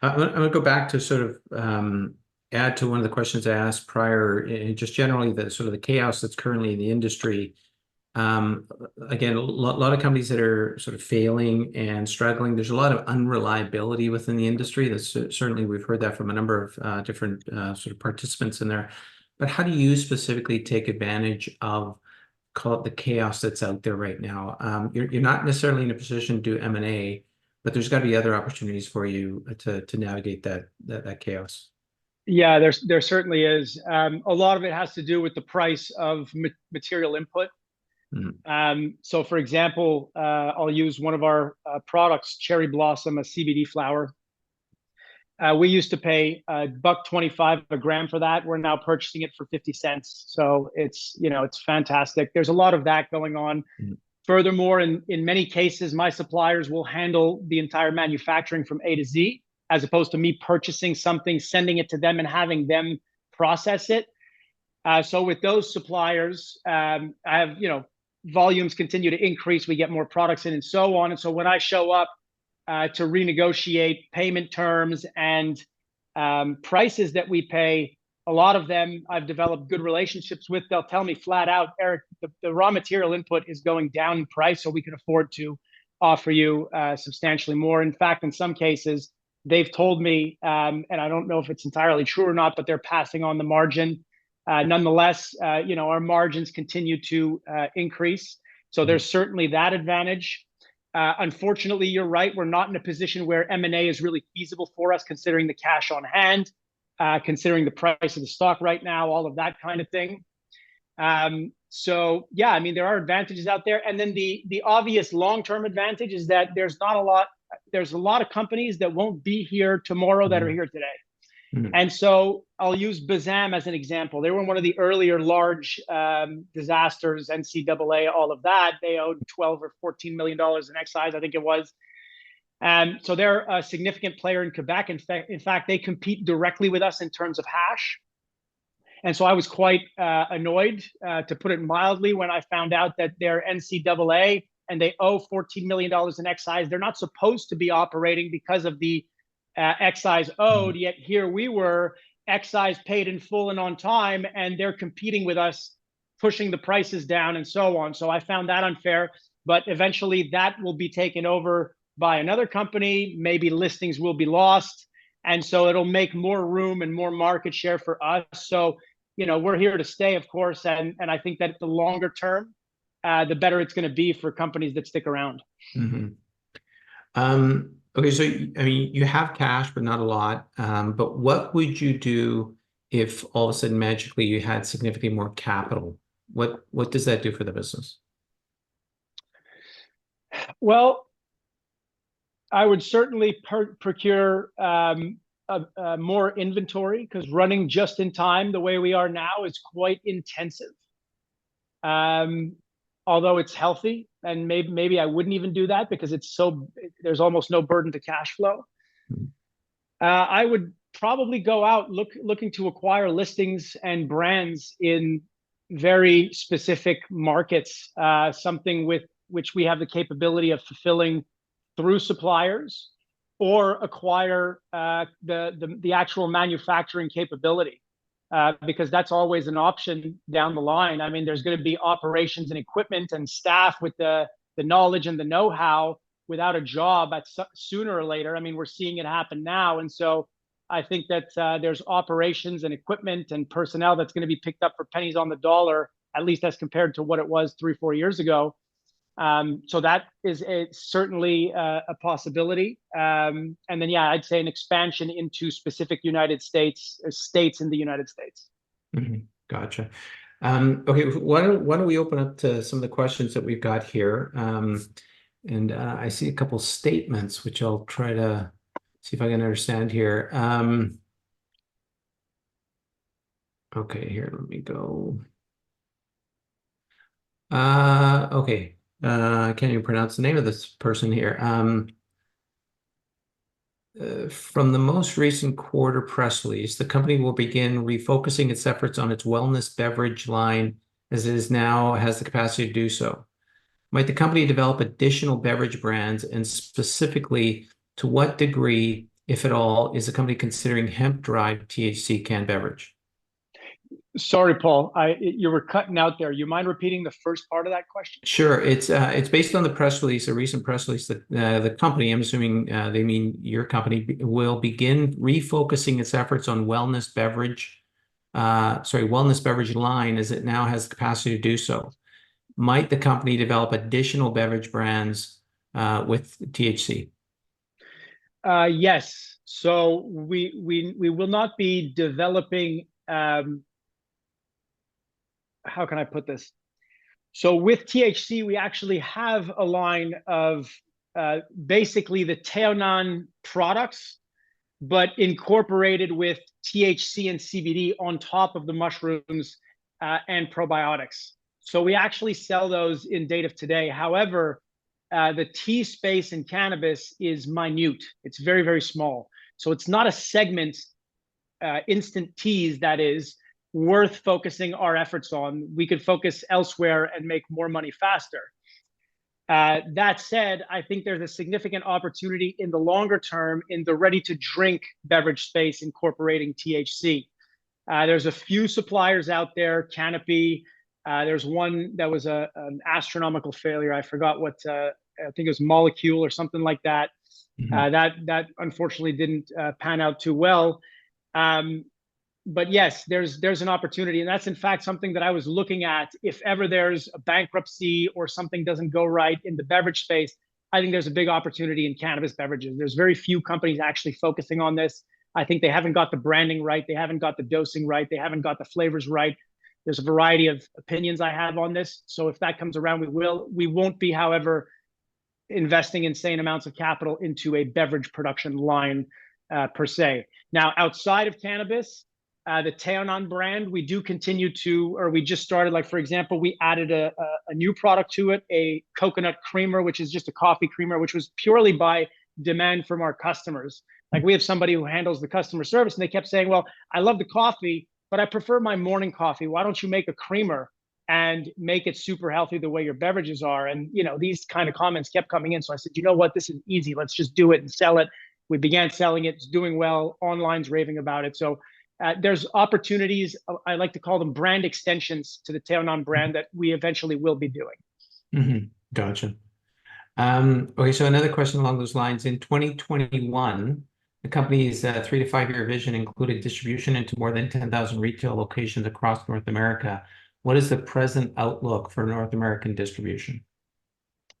I'm gonna go back to sort of add to one of the questions I asked prior, and just generally the sort of the chaos that's currently in the industry. Again, a lot of companies that are sort of failing and struggling. There's a lot of unreliability within the industry. That's certainly, we've heard that from a number of different sort of participants in there. But how do you specifically take advantage of, call it, the chaos that's out there right now? You're not necessarily in a position to do M&A, but there's got to be other opportunities for you to navigate that chaos. Yeah, there certainly is. A lot of it has to do with the price of material input. So for example, I'll use one of our products, Cherry Blossom, a CBD flower. We used to pay $1.25 a gram for that. We're now purchasing it for 50 cents. So it's fantastic. There's a lot of that going on. Furthermore, in many cases, my suppliers will handle the entire manufacturing from A to Z, as opposed to me purchasing something, sending it to them, and having them process it. So with those suppliers, I have, volumes continue to increase. We get more products in and so on. And so when I show up to renegotiate payment terms and prices that we pay, a lot of them I've developed good relationships with. They'll tell me flat out, Eric, the raw material input is going down in price, so we can afford to offer you substantially more. In fact, in some cases, they've told me, and I don't know if it's entirely true or not, but they're passing on the margin. Nonetheless, our margins continue to increase. So there's certainly that advantage. Unfortunately, you're right. We're not in a position where M&A is really feasible for us, considering the cash on hand, considering the price of the stock right now, all of that kind of thing. So yeah, I mean, there are advantages out there. And then the obvious long-term advantage is that there's a lot of companies that won't be here tomorrow that are here today. And so I'll use Bazam as an example. They were one of the earlier large disasters, NCAA, all of that. They owed $12 or $14 million in excise, I think it was. And so they're a significant player in Quebec. In fact, they compete directly with us in terms of hash. And so I was quite annoyed, to put it mildly, when I found out that they're NCAA and they owe $14 million in excise. They're not supposed to be operating because of the excise owed, yet here we were, excise paid in full and on time, and they're competing with us, pushing the prices down and so on. So I found that unfair, but eventually that will be taken over by another company. Maybe listings will be lost, and so it'll make more room and more market share for us. So we're here to stay, of course, and I think that the longer term, the better it's going to be for companies that stick around. Okay, so I mean, you have cash, but not a lot. But what would you do if all of a sudden magically you had significantly more capital? What does that do for the business? Well, I would certainly procure more inventory, because running just in time the way we are now is quite intensive. Although it's healthy, and maybe I wouldn't even do that because there's almost no burden to cash flow. I would probably go out looking to acquire listings and brands in very specific markets, something with which we have the capability of fulfilling through suppliers, or acquire the actual manufacturing capability. because that's always an option down the line. I mean, there's going to be operations and equipment and staff with the knowledge and the know-how without a job sooner or later. I mean, we're seeing it happen now. And so I think that there's operations and equipment and personnel that's going to be picked up for pennies on the dollar, at least as compared to what it was 3-4 years ago. So that is certainly a possibility. And then, yeah, I'd say an expansion into specific states in the United States. Mm-hmm. Gotcha. Okay, why don't we open up to some of the questions that we've got here? And I see a couple statements, which I'll try to see if I can understand here. Okay, here, let me go. Okay. I can't even pronounce the name of this person here. From the most recent quarter press release, the company will begin refocusing its efforts on its wellness beverage line as it is now has the capacity to do so. Might the company develop additional beverage brands, and specifically, to what degree, if at all, is the company considering hemp-derived THC canned beverage? Sorry, Paul, you were cutting out there. You mind repeating the first part of that question? Sure. It's based on the press release, a recent press release that the company, I'm assuming they mean your company, will begin refocusing its efforts on wellness beverage line as it now has the capacity to do so. Might the company develop additional beverage brands with THC? Yes. So we will not be developing. How can I put this? So with THC, we actually have a line of basically the Tonan products, but incorporated with THC and CBD on top of the mushrooms and probiotics. So we actually sell those in date of today. However, the tea space in cannabis is minute. It's very, very small. So it's not a segment, instant teas, that is worth focusing our efforts on. We could focus elsewhere and make more money faster. That said, I think there's a significant opportunity in the longer term in the ready-to-drink beverage space incorporating THC. There's a few suppliers out there, Canopy. There's one that was an astronomical failure. I forgot what, I think it was Molecule or something like that. Mm-hmm. That unfortunately didn't pan out too well. But yes, there's an opportunity, and that's in fact something that I was looking at. If ever there's a bankruptcy or something doesn't go right in the beverage space, I think there's a big opportunity in cannabis beverages. There's very few companies actually focusing on this. I think they haven't got the branding right. They haven't got the dosing right. They haven't got the flavors right. There's a variety of opinions I have on this. So if that comes around, we will. We won't be, however, investing insane amounts of capital into a beverage production line per se. Now, outside of cannabis, the Tonan brand, we do continue to, or we just started, like, for example, we added a new product to it, a coconut creamer, which is just a coffee creamer, which was purely by demand from our customers. Like, we have somebody who handles the customer service, and they kept saying, well, I love the coffee, but I prefer my morning coffee. Why don't you make a creamer and make it super healthy the way your beverages are? And, you know, these kind of comments kept coming in. So I said, you know what, this is easy. Let's just do it and sell it. We began selling it. It's doing well. Online's raving about it. So there's opportunities, I like to call them brand extensions to the Tonan brand, that we eventually will be doing. Mm-hmm. Gotcha. Okay, so another question along those lines. In 2021, the company's 3 to 5 year vision included distribution into more than 10,000 retail locations across North America. What is the present outlook for North American distribution?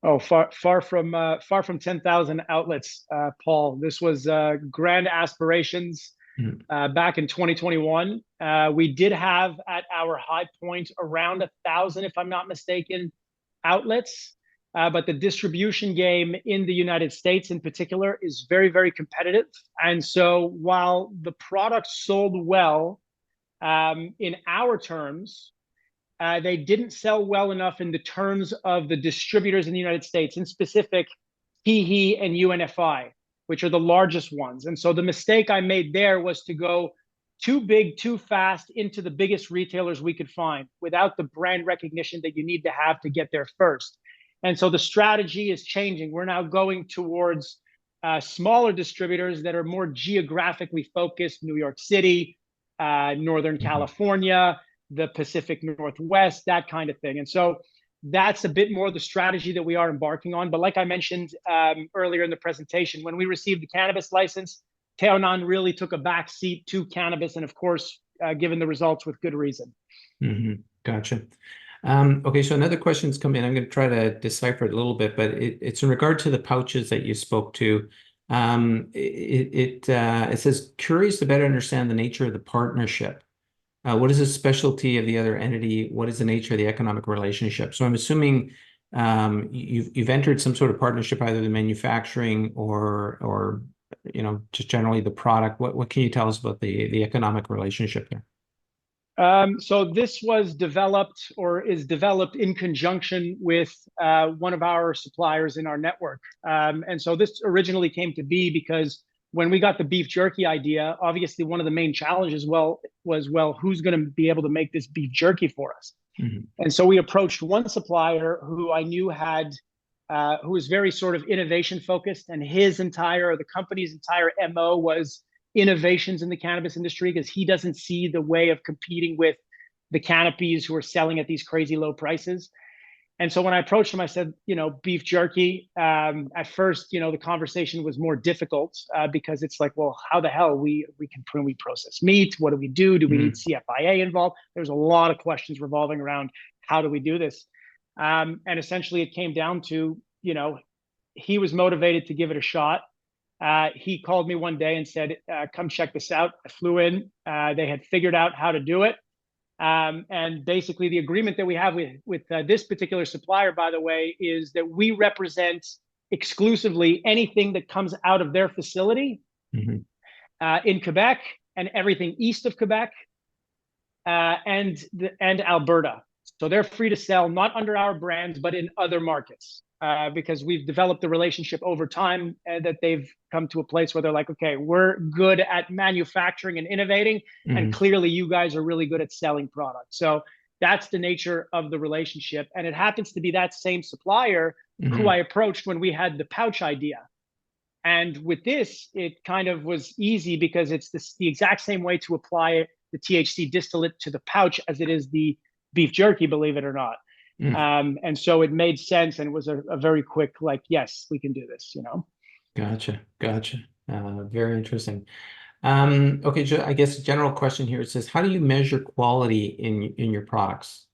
Oh, far from 10,000 outlets, Paul. This was grand aspirations. Back in 2021, we did have at our high point around 1,000, if I'm not mistaken, outlets. But the distribution game in the United States in particular is very, very competitive. And so while the product sold well in our terms, they didn't sell well enough in the terms of the distributors in the United States, in specific, PE and UNFI, which are the largest ones. And so the mistake I made there was to go too big, too fast into the biggest retailers we could find without the brand recognition that you need to have to get there first. And so the strategy is changing. We're now going towards smaller distributors that are more geographically focused, New York City, Northern California, the Pacific Northwest, that kind of thing. And so that's a bit more the strategy that we are embarking on. But like I mentioned earlier in the presentation, when we received the cannabis license, Tonan really took a back seat to cannabis, and of course, given the results, with good reason. Gotcha. Okay, so another question's come in. I'm going to try to decipher it a little bit, but it's in regard to the pouches that you spoke to. It says, curious to better understand the nature of the partnership. What is the specialty of the other entity? What is the nature of the economic relationship? So I'm assuming you've entered some sort of partnership, either the manufacturing or just generally the product. What can you tell us about the economic relationship there? So this was developed, or is developed, in conjunction with one of our suppliers in our network. And so this originally came to be because when we got the beef jerky idea, obviously one of the main challenges was who's going to be able to make this beef jerky for us? And so we approached one supplier who I knew who was very sort of innovation focused, and the company's entire MO was innovations in the cannabis industry, because he doesn't see the way of competing with the canopies who are selling at these crazy low prices. And so when I approached him, I said, beef jerky. At first, the conversation was more difficult because it's like, well, how the hell we process meat? What do we do? Do we need CFIA involved? There's a lot of questions revolving around how do we do this? And essentially it came down to, he was motivated to give it a shot. He called me one day and said, come check this out. I flew in. They had figured out how to do it. And basically the agreement that we have with this particular supplier, by the way, is that we represent exclusively anything that comes out of their facility in Quebec, and everything east of Quebec and Alberta. So they're free to sell, not under our brands, but in other markets. Because we've developed the relationship over time, that they've come to a place where they're like, okay, we're good at manufacturing and innovating, and clearly you guys are really good at selling products. So that's the nature of the relationship. And it happens to be that same supplier who I approached when we had the pouch idea. And with this, it kind of was easy because it's the exact same way to apply the THC distillate to the pouch as it is the beef jerky, believe it or not. And so it made sense, and it was a very quick, like, yes, we can do this, Gotcha. Very interesting. Okay, I guess a general question here. It says, how do you measure quality in your products?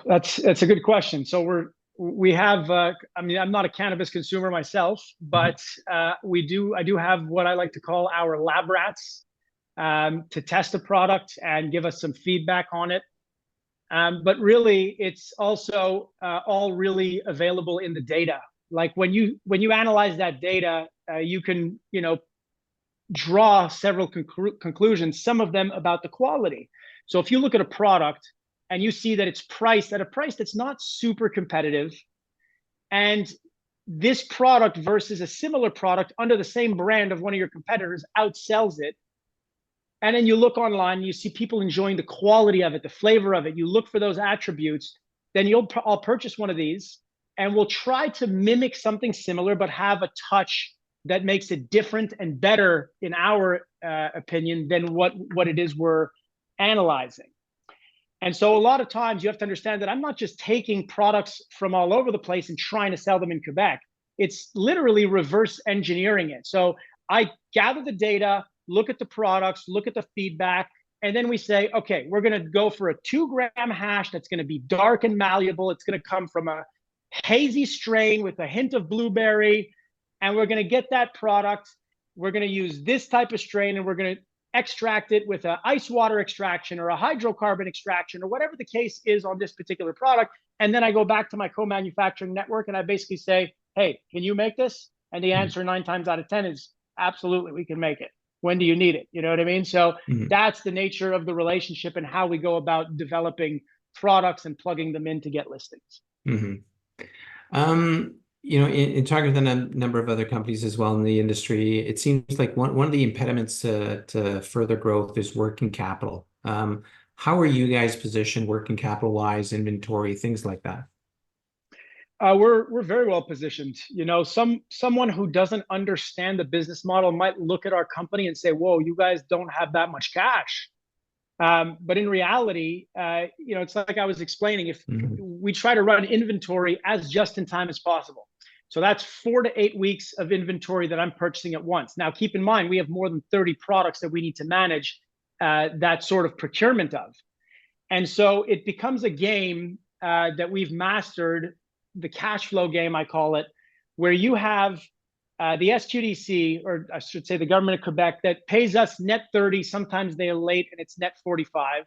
That's a good question. So we have, I'm not a cannabis consumer myself, but I do have what I like to call our lab rats to test a product and give us some feedback on it. But really, it's also all really available in the data. Like when you analyze that data, you can draw several conclusions, some of them about the quality. So if you look at a product and you see that it's priced at a price that's not super competitive, and this product versus a similar product under the same brand of one of your competitors outsells it, and then you look online, you see people enjoying the quality of it, the flavor of it, you look for those attributes, then I'll purchase one of these, and we'll try to mimic something similar, but have a touch that makes it different and better, in our opinion, than what it is we're analyzing. And so a lot of times you have to understand that I'm not just taking products from all over the place and trying to sell them in Quebec. It's literally reverse engineering it. So I gather the data, look at the products, look at the feedback, and then we say, okay, we're going to go for a 2-gram hash that's going to be dark and malleable. It's going to come from a hazy strain with a hint of blueberry, and we're going to get that product. We're going to use this type of strain, and we're going to extract it with an ice water extraction or a hydrocarbon extraction, or whatever the case is on this particular product. And then I go back to my co-manufacturing network and I basically say, hey, can you make this? And the answer 9 times out of 10 is absolutely, we can make it. When do you need it? You know what I mean? So that's the nature of the relationship and how we go about developing products and plugging them in to get listings. In talking to a number of other companies as well in the industry, it seems like one of the impediments to further growth is working capital. How are you guys positioned working capital wise, inventory, things like that? We're very well positioned. You know, someone who doesn't understand the business model might look at our company and say, "Whoa, you guys don't have that much cash." But in reality, you know, it's like I was explaining. If we try to run inventory as just in time as possible, so that's 4 to 8 weeks of inventory that I'm purchasing at once. Now, keep in mind, we have more than 30 products that we need to manage that sort of procurement of, and so it becomes a game that we've mastered, the cash flow game, I call it, where you have the SQDC, or I should say the government of Quebec, that pays us net 30. Sometimes they are late and it's net 45.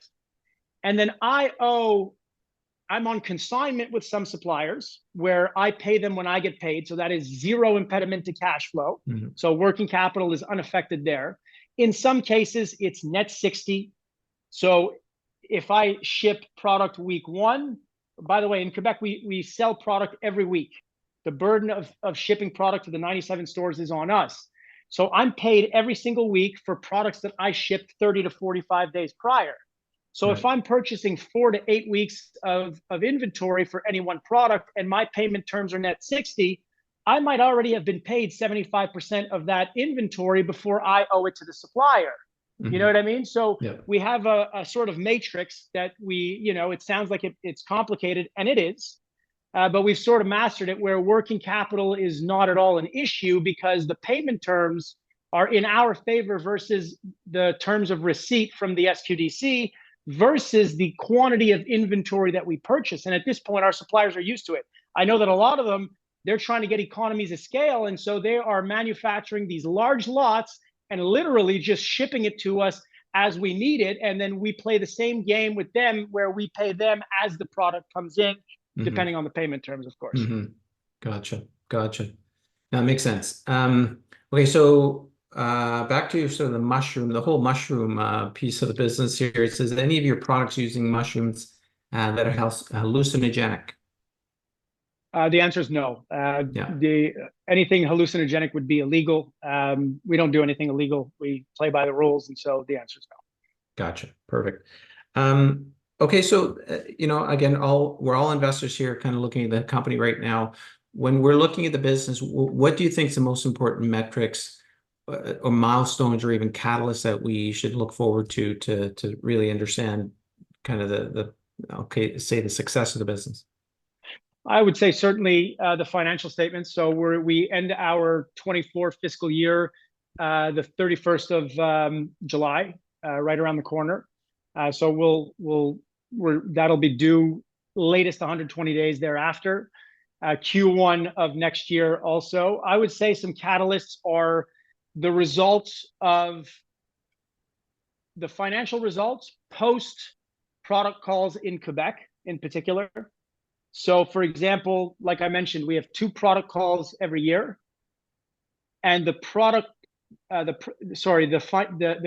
And then I'm on consignment with some suppliers where I pay them when I get paid. So that is zero impediment to cash flow. So working capital is unaffected there. In some cases, it's net 60. So if I ship product week 1, by the way, in Quebec, we sell product every week. The burden of shipping product to the 97 stores is on us. So I'm paid every single week for products that I shipped 30 to 45 days prior. So if I'm purchasing 4 to 8 weeks of inventory for any one product and my payment terms are net 60, I might already have been paid 75% of that inventory before I owe it to the supplier. You know what I mean? So we have a sort of matrix that you know, it sounds like it's complicated, and it is. But we've sort of mastered it where working capital is not at all an issue because the payment terms are in our favor versus the terms of receipt from the SQDC versus the quantity of inventory that we purchase. And at this point, our suppliers are used to it. I know that a lot of them, they're trying to get economies of scale. And so they are manufacturing these large lots and literally just shipping it to us as we need it. And then we play the same game with them where we pay them as the product comes in, depending on the payment terms, of course. Gotcha. That makes sense. Okay, so back to sort of the whole mushroom piece of the business here. It says, any of your products using mushrooms that are hallucinogenic? The answer is no. Anything hallucinogenic would be illegal. We don't do anything illegal. We play by the rules, and so the answer is no. Gotcha. Perfect. Okay, so you know, again, we're all investors here, kind of looking at the company right now. When we're looking at the business, what do you think is the most important metrics or milestones or even catalysts that we should look forward to really understand kind of the success of the business? I would say certainly the financial statements. So we end our 24 fiscal year the 31st of July, right around the corner. So that'll be due latest 120 days thereafter. Q1 of next year also. I would say some catalysts are the results of the financial results post product calls in Quebec in particular. So for example, like I mentioned, we have 2 product calls every year, and the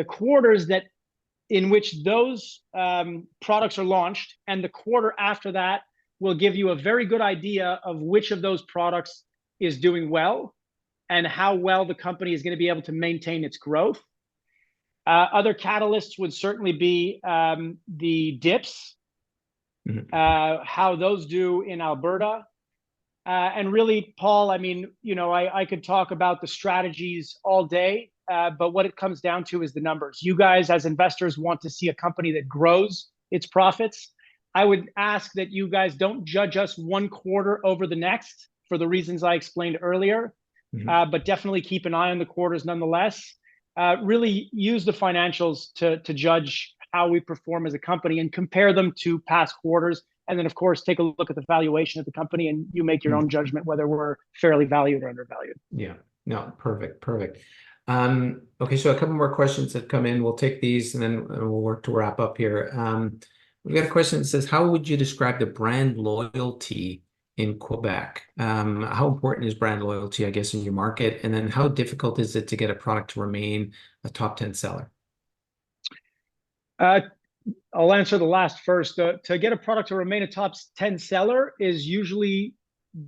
quarters that in which those products are launched, and the quarter after that will give you a very good idea of which of those products is doing well and how well the company is going to be able to maintain its growth. Other catalysts would certainly be the dips, how those do in Alberta. And really, Paul, I mean, you know, I could talk about the strategies all day, but what it comes down to is the numbers. You guys as investors want to see a company that grows its profits. I would ask that you guys don't judge us one quarter over the next for the reasons I explained earlier, but definitely keep an eye on the quarters nonetheless. Really use the financials to judge how we perform as a company and compare them to past quarters. And then, of course, take a look at the valuation of the company, and you make your own judgment whether we're fairly valued or undervalued. Yeah, no, perfect. Okay, so a couple more questions that come in. We'll take these and then we'll work to wrap up here. We've got a question that says, how would you describe the brand loyalty in Quebec? How important is brand loyalty, I guess, in your market? And then how difficult is it to get a product to remain a top 10 seller? I'll answer the last first. To get a product to remain a top 10 seller is usually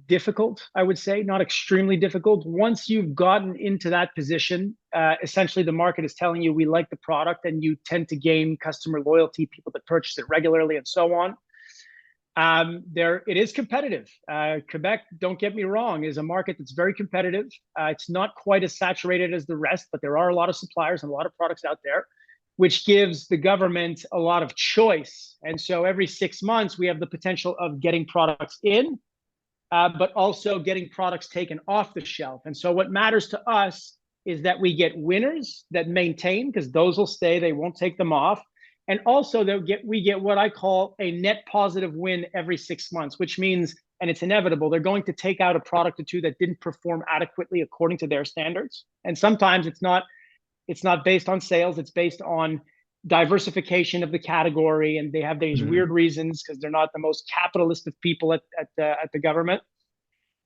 difficult, I would say, not extremely difficult. Once you've gotten into that position, essentially the market is telling you we like the product, and you tend to gain customer loyalty, people that purchase it regularly and so on. It is competitive. Quebec, don't get me wrong, is a market that's very competitive. It's not quite as saturated as the rest, but there are a lot of suppliers and a lot of products out there, which gives the government a lot of choice. And so every 6 months, we have the potential of getting products in, but also getting products taken off the shelf. And so what matters to us is that we get winners that maintain, because those will stay, they won't take them off. And also we get what I call a net positive win every 6 months, which means, and it's inevitable, they're going to take out a product or two that didn't perform adequately according to their standards. And sometimes it's not based on sales, it's based on diversification of the category, and they have these weird reasons because they're not the most capitalist of people at the government.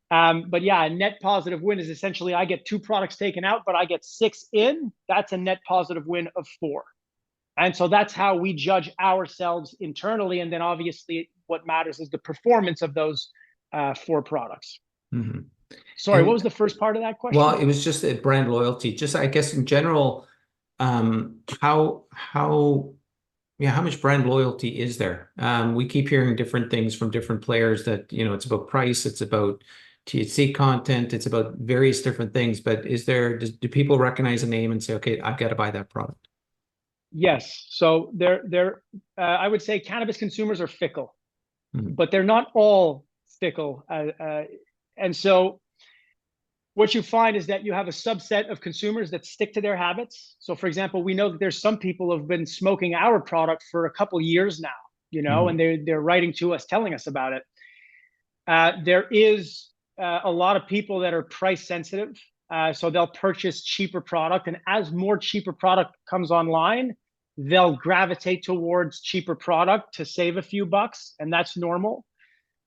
But yeah, a net positive win is essentially I get 2 products taken out, but I get 6 in. That's a net positive win of 4. And so that's how we judge ourselves internally. And then obviously what matters is the performance of those 4 products. Mm-hmm. Sorry, what was the first part of that question? Well, it was just a brand loyalty. Just, I guess, in general, how much brand loyalty is there? We keep hearing different things from different players that, you know, it's about price, it's about THC content, it's about various different things. But do people recognize a name and say, okay, I've got to buy that product? Yes. So I would say cannabis consumers are fickle, but they're not all fickle. And so what you find is that you have a subset of consumers that stick to their habits. So for example, we know that there's some people who have been smoking our product for a couple years now, you know, and they're writing to us, telling us about it. There is a lot of people that are price sensitive. So they'll purchase cheaper product, and as more cheaper product comes online, they'll gravitate towards cheaper product to save a few bucks, and that's normal.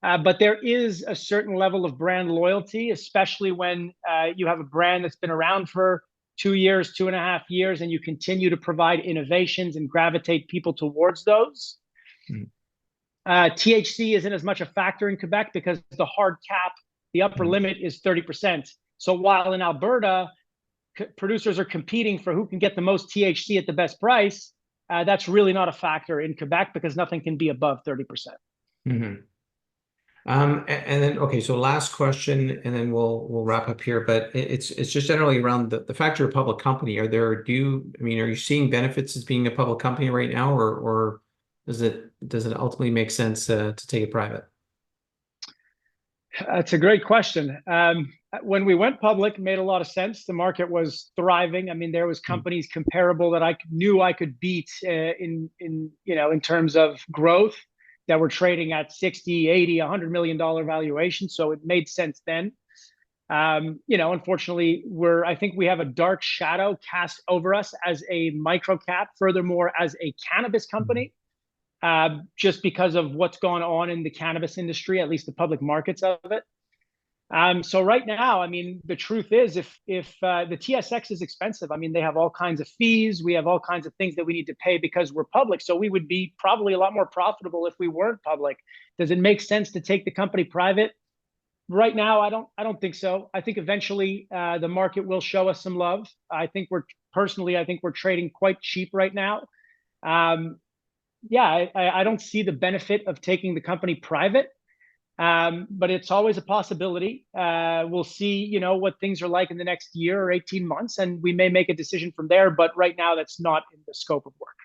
But there is a certain level of brand loyalty, especially when you have a brand that's been around for 2 years, 2.5 years, and you continue to provide innovations and gravitate people towards those. THC isn't as much a factor in Quebec because the hard cap, the upper limit is 30%. So while in Alberta, producers are competing for who can get the most THC at the best price, that's really not a factor in Quebec because nothing can be above 30%. And then, okay, so last question, and then we'll wrap up here. But it's just generally around the fact you're a public company. Are you seeing benefits as being a public company right now, or does it ultimately make sense to take it private? That's a great question. When we went public, it made a lot of sense. The market was thriving. I mean, there was companies comparable that I knew I could beat in terms of growth that were trading at 60, 80, $100 million valuation. So it made sense then. Unfortunately, I think we have a dark shadow cast over us as a micro cap, furthermore, as a cannabis company. Just because of what's gone on in the cannabis industry, at least the public markets of it. So right now, I mean, the truth is, if the TSX is expensive, I mean, they have all kinds of fees. We have all kinds of things that we need to pay because we're public. So we would be probably a lot more profitable if we weren't public. Does it make sense to take the company private? Right now, I don't think so. I think eventually the market will show us some love. I think we're trading quite cheap right now. I don't see the benefit of taking the company private, but it's always a possibility. We'll see, what things are like in the next year or 18 months, and we may make a decision from there. But right now, that's not in the scope of work.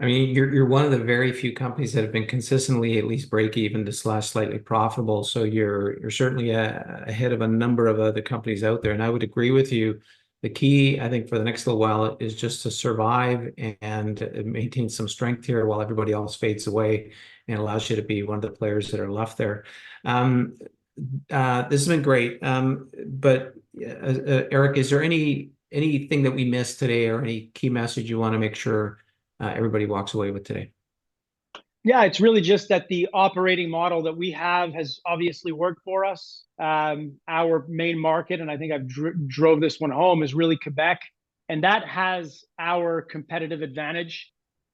I mean, you're one of the very few companies that have been consistently at least break even to / slightly profitable. So you're certainly ahead of a number of other companies out there. And I would agree with you. The key, I think, for the next little while is just to survive and maintain some strength here while everybody else fades away, and allows you to be one of the players that are left there. This has been great. But Eric, is there anything that we missed today, or any key message you want to make sure everybody walks away with today? Yeah, it's really just that the operating model that we have has obviously worked for us. Our main market, and I think I've drove this one home, is really Quebec, and that has our competitive advantage.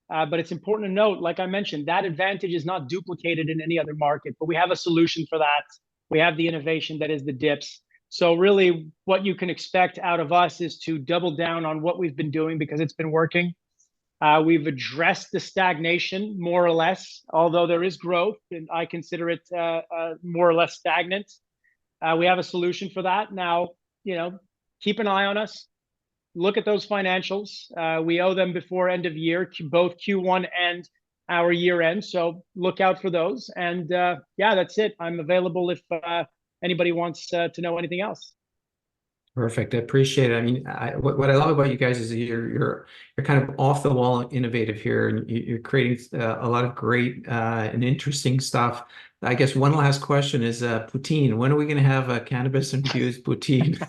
But it's important to note, like I mentioned, that advantage is not duplicated in any other market, but we have a solution for that. We have the innovation that is the dips. So really what you can expect out of us is to double down on what we've been doing because it's been working. We've addressed the stagnation more or less, although there is growth, and I consider it more or less stagnant. We have a solution for that. Now, keep an eye on us. Look at those financials. We owe them before end of year, both Q1 and our year end. So look out for those. And yeah, that's it. I'm available if anybody wants to know anything else. Perfect. I appreciate it. I mean, what I love about you guys is you're kind of off the wall innovative here, and you're creating a lot of great and interesting stuff. I guess one last question is poutine. When are we going to have a cannabis infused poutine?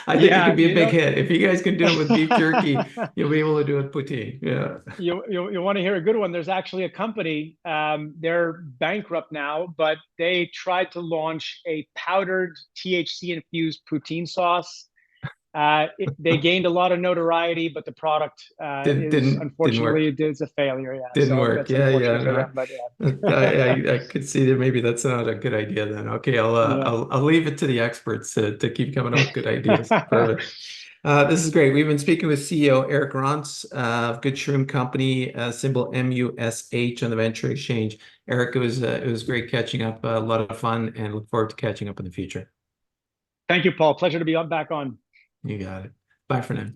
I think it could be a big hit. If you guys can do it with beef jerky, you'll be able to do it poutine. Yeah. You want to hear a good one? There's actually a company, they're bankrupt now, but they tried to launch a powdered THC infused poutine sauce. They gained a lot of notoriety, but the product unfortunately it's a failure. Yeah, didn't work. Yeah. But yeah. I could see that maybe that's not a good idea then. Okay, I'll leave it to the experts to keep coming up with good ideas. Perfect. This is great. We've been speaking with CEO Eric Ronsse of Good Shroom Company, symbol MUSH on the Venture Exchange. Eric, it was great catching up. A lot of fun, and look forward to catching up in the future. Thank you, Paul. Pleasure to be back on. You got it. Bye for now.